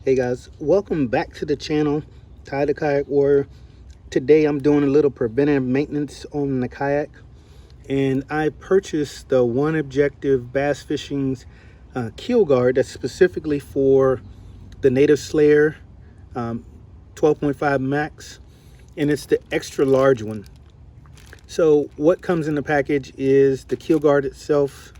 Hey guys, welcome back to the channel, the Kayak Warrior. Today I'm doing a little preventive maintenance on the kayak, and I purchased the OneObjective bass fishing's keel guard that's specifically for the native slayer 12.5 max, and it's the extra large one. So what comes in the package is the keel guard itself,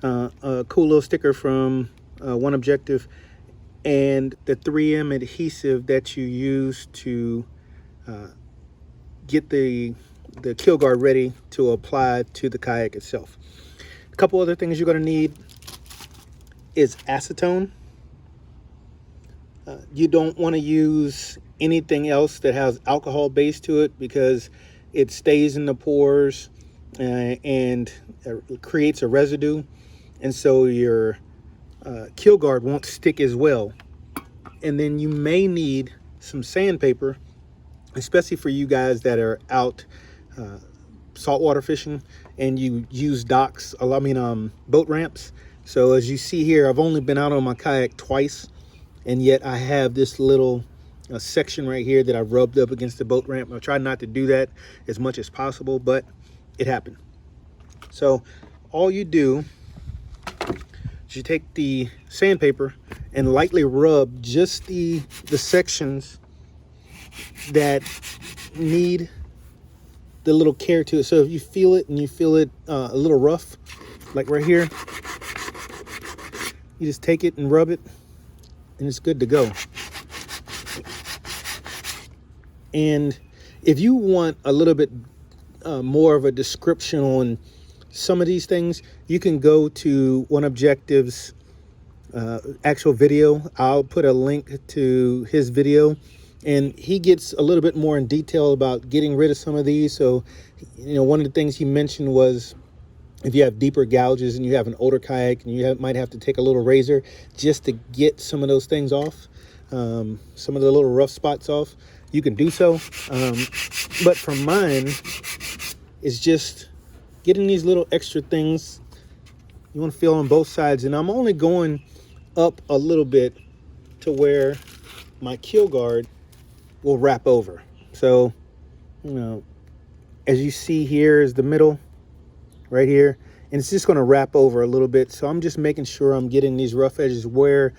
a cool little sticker from OneObjective, and the 3M adhesive that you use to get the keel guard ready to apply to the kayak itself. A couple other things you're going to need is acetone. You don't want to use anything else that has alcohol base to it because it stays in the pores and creates a residue, and so your keel guard won't stick as well. And then you may need some sandpaper, especially for you guys that are out saltwater fishing and you use docks, boat ramps. So as you see here, I've only been out on my kayak twice, and yet I have this little section right here that I rubbed up against the boat ramp. I tried not to do that as much as possible, but it happened. So all you do is you take the sandpaper and lightly rub just the sections that need the little care to it. So if you feel it and you feel it a little rough, like right here, you just take it and rub it and it's good to go. And if you want a little bit more of a description on some of these things, you can go to OneObjective's actual video. I'll put a link to his video, and he gets a little bit more in detail about getting rid of some of these. So, one of the things he mentioned was if you have deeper gouges and you have an older kayak, and you might have to take a little razor just to get some of those things off, some of the little rough spots off, you can do so. But for mine, it's just getting these little extra things you want to feel on both sides. And I'm only going up a little bit to where my keel guard will wrap over. So, as you see here is the middle right here, and it's just going to wrap over a little bit. So I'm just making sure I'm getting these rough edges where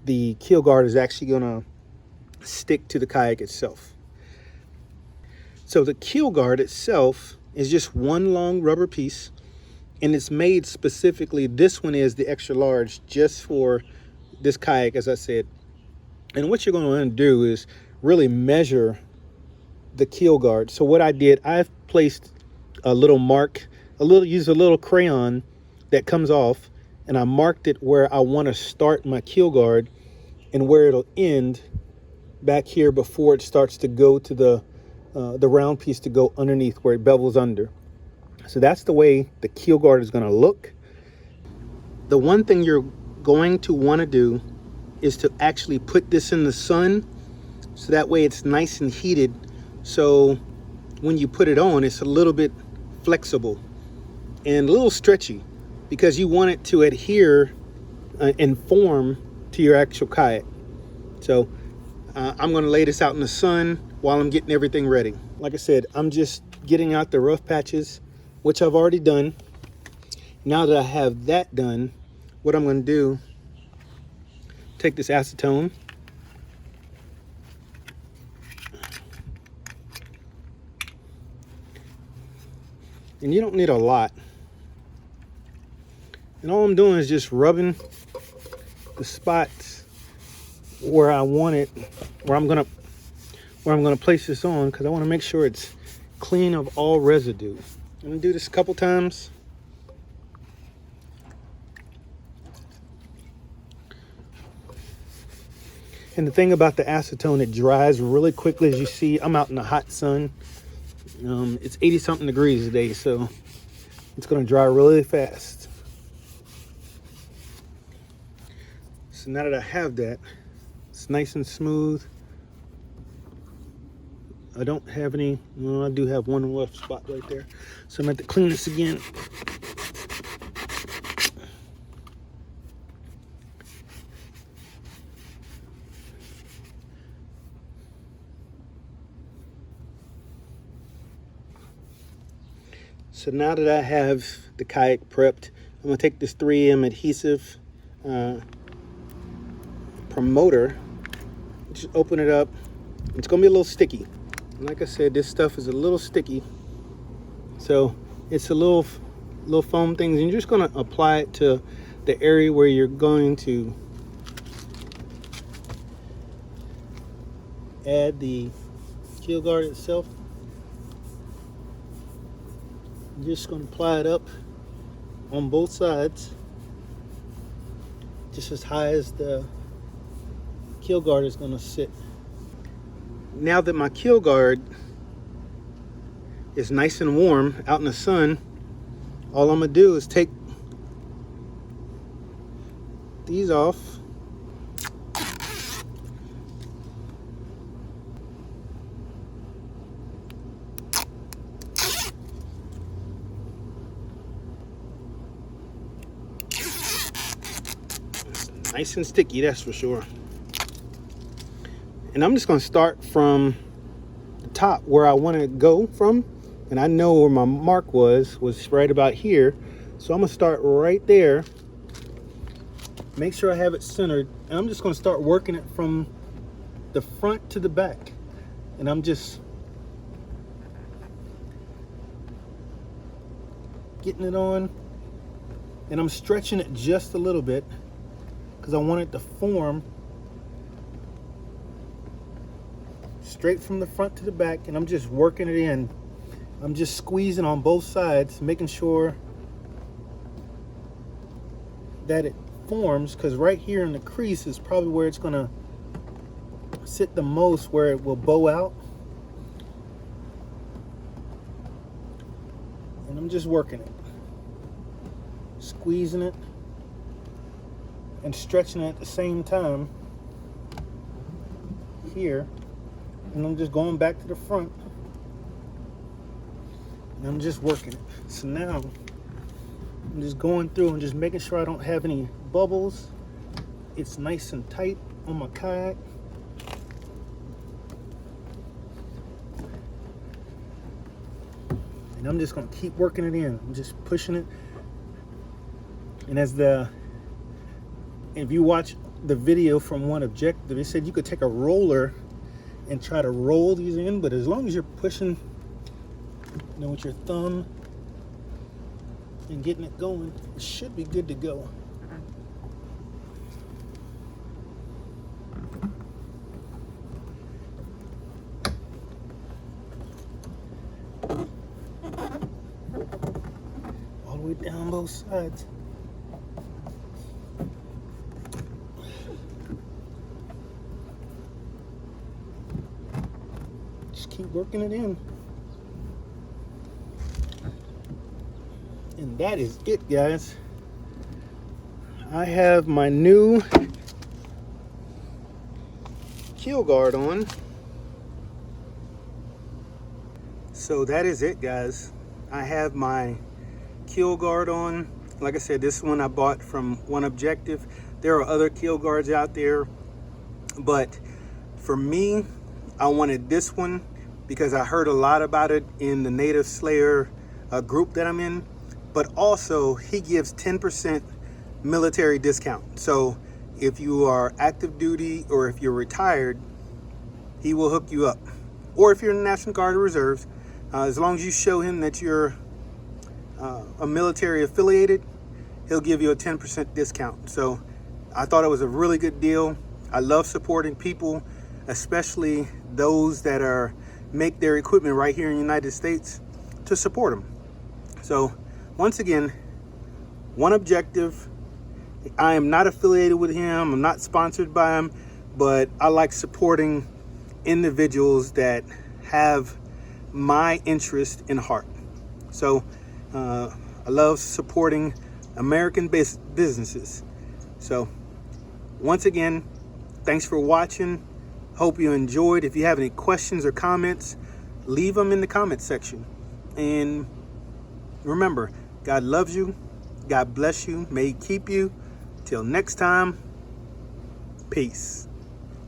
the keel guard is actually going to stick to the kayak itself. So the keel guard itself is just one long rubber piece, and it's made specifically, this one is the extra large, just for this kayak, as I said. And what you're going to want to do is really measure the keel guard. So what I did, I've placed a little mark, use a little crayon that comes off, and I marked it where I want to start my keel guard and where it'll end back here before it starts to go to the round piece to go underneath where it bevels under. So that's the way the keel guard is going to look. The one thing you're going to want to do is to actually put this in the sun, so that way it's nice and heated. So when you put it on, it's a little bit flexible and a little stretchy, because you want it to adhere and form to your actual kayak. So I'm going to lay this out in the sun while I'm getting everything ready. Like I said, I'm just getting out the rough patches, which I've already done. Now that I have that done, what I'm going to do, take this acetone, and you don't need a lot. And all I'm doing is just rubbing the spots where I want it, where I'm gonna place this on, because I want to make sure it's clean of all residue. I'm gonna do this a couple times. And the thing about the acetone, it dries really quickly. As you see, I'm out in the hot sun. It's 80 something degrees today, so it's gonna dry really fast. So now that I have that, it's nice and smooth. I don't have any, well, I do have one rough spot right there. So I'm going to have to clean this again. So now that I have the kayak prepped, I'm gonna take this 3M adhesive promoter, just open it up. It's gonna be a little sticky. And like I said, this stuff is a little sticky. So it's a little foam things, and you're just gonna apply it to the area where you're going to add the keel guard itself. You're just gonna apply it up on both sides, just as high as the keel guard is gonna sit. Now that my keel guard is nice and warm out in the sun, all I'm gonna do is take these off. It's nice and sticky, that's for sure. And I'm just gonna start from the top where I want to go from, and I know where my mark was right about here. So I'm gonna start right there, make sure I have it centered, and I'm just gonna start working it from the front to the back. And I'm just getting it on, and I'm stretching it just a little bit because I want it to form straight from the front to the back. And I'm just working it in. I'm just squeezing on both sides, making sure that it forms, because right here in the crease is probably where it's gonna sit the most, where it will bow out. And I'm just working it, squeezing it and stretching it at the same time here. And I'm just going back to the front, and I'm just working it. So now I'm just going through and just making sure I don't have any bubbles. It's nice and tight on my kayak. And I'm just gonna keep working it in. I'm just pushing it. And if you watch the video from OneObjective, they said you could take a roller and try to roll these in, but as long as you're pushing, with your thumb and getting it going, it should be good to go. All the way down both sides. Just keep working it in. And that is it, guys. I have my new keel guard on. So that is it, guys. I have my keel guard on. Like I said, this one I bought from OneObjective. There are other keel guards out there, but for me, I wanted this one because I heard a lot about it in the Native Slayer group that I'm in. But also, he gives 10% military discount. So if you are active duty or if you're retired, he will hook you up. Or if you're in the National Guard or Reserves, as long as you show him that you're a military affiliated, he'll give you a 10% discount. So I thought it was a really good deal. I love supporting people, especially those that make their equipment right here in the United States, to support them. So once again, OneObjective. I am not affiliated with him. I'm not sponsored by him, but I like supporting individuals that have my interest in heart. So I love supporting American-based businesses. So once again, thanks for watching. Hope you enjoyed. If you have any questions or comments, leave them in the comment section. And remember, God loves you. God bless you. May He keep you. Till next time, peace.